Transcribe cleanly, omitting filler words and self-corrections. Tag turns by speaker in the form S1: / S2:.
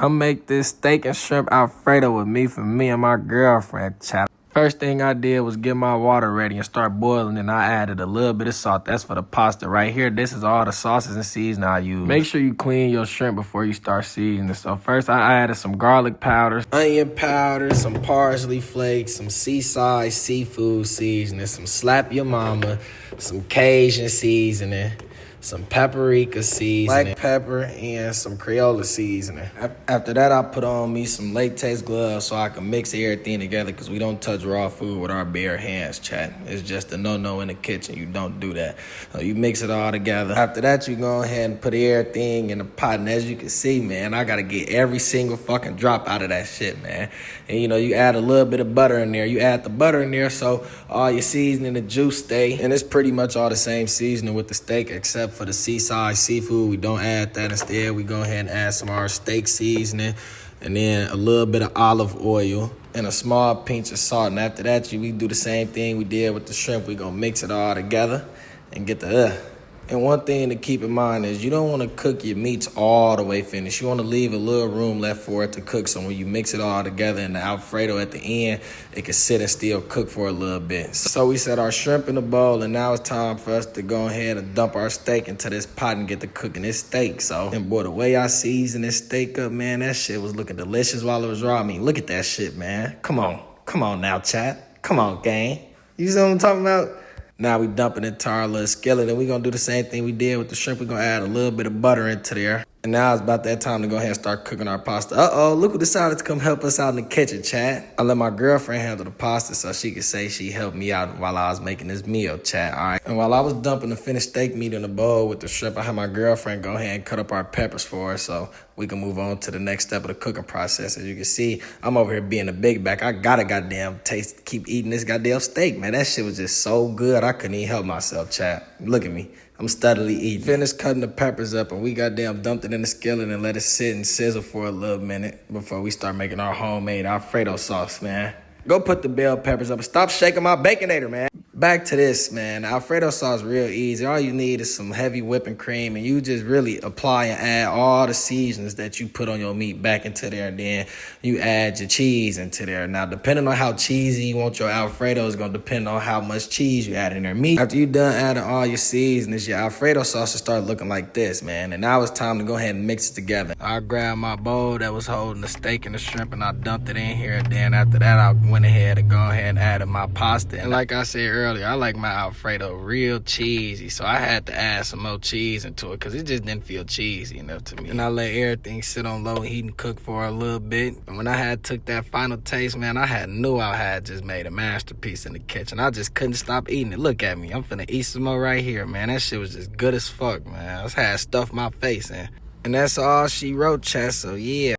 S1: Come make this steak and shrimp Alfredo with me for me and my girlfriend, chat. First thing I did was get my water ready and start boiling, and I added a little bit of salt. That's for the pasta right here. This is all the sauces and seasoning I use. Make sure you clean your shrimp before you start seasoning. So first I added some garlic powder, onion powder, some parsley flakes, some seaside seafood seasoning, some slap your mama, some Cajun seasoning, some paprika seasoning, black pepper, and some Crayola seasoning. After that, I put on me some latex gloves so I can mix everything together, because we don't touch raw food with our bare hands, chat. It's just a no-no in the kitchen. You don't do that. So you mix it all together. After that, you go ahead and put everything in the pot. And as you can see, man, I got to get every single fucking drop out of that shit, man. And, you add a little bit of butter in there. You add the butter in there so all your seasoning and juice stay. And it's pretty much all the same seasoning with the steak, except for the seaside seafood. We don't add that. Instead, we go ahead and add some of our steak seasoning, and then a little bit of olive oil and a small pinch of salt. And after that, we do the same thing we did with the shrimp. We gonna mix it all together and get the And one thing to keep in mind is you don't want to cook your meats all the way finished. You want to leave a little room left for it to cook. So when you mix it all together in the Alfredo at the end, it can sit and still cook for a little bit. So we set our shrimp in the bowl, and now it's time for us to go ahead and dump our steak into this pot and get to cooking this steak. So, and boy, the way I seasoned this steak up, man, that shit was looking delicious while it was raw. I mean, look at that shit, man. Come on now, chat. Come on, gang. You see what I'm talking about? Now we dump it into our little skillet, and we're going to do the same thing we did with the shrimp. We're going to add a little bit of butter into there. And now it's about that time to go ahead and start cooking our pasta. Uh-oh, look who decided to come help us out in the kitchen, chat. I let my girlfriend handle the pasta so she could say she helped me out while I was making this meal, chat, all right? And while I was dumping the finished steak meat in the bowl with the shrimp, I had my girlfriend go ahead and cut up our peppers for us so we can move on to the next step of the cooking process. As you can see, I'm over here being a big back. I gotta goddamn keep eating this goddamn steak, man. That shit was just so good, I couldn't even help myself, chat. Look at me. I'm steadily eating. Finished cutting the peppers up, and we goddamn dumped it in the skillet and let it sit and sizzle for a little minute before we start making our homemade Alfredo sauce, man. Go put the bell peppers up and stop shaking my Baconator, man. Back to this, man. Alfredo sauce real easy. All you need is some heavy whipping cream, and you just really apply and add all the seasonings that you put on your meat back into there, and then you add your cheese into there. Now, depending on how cheesy you want your Alfredo is going to depend on how much cheese you add in your meat. After you done adding all your seasonings, your Alfredo sauce will start looking like this, man. And now it's time to go ahead and mix it together. I grabbed my bowl that was holding the steak and the shrimp, and I dumped it in here. And then after that, I went ahead and go ahead and added my pasta. And like I said earlier, I like my Alfredo real cheesy, so I had to add some more cheese into it because it just didn't feel cheesy enough to me. And I let everything sit on low heat and cook for a little bit. And when I had took that final taste, man, I knew I had just made a masterpiece in the kitchen. I just couldn't stop eating it. Look at me. I'm finna eat some more right here, man. That shit was just good as fuck, man. I just had stuff my face in. And that's all she wrote, chat, so yeah.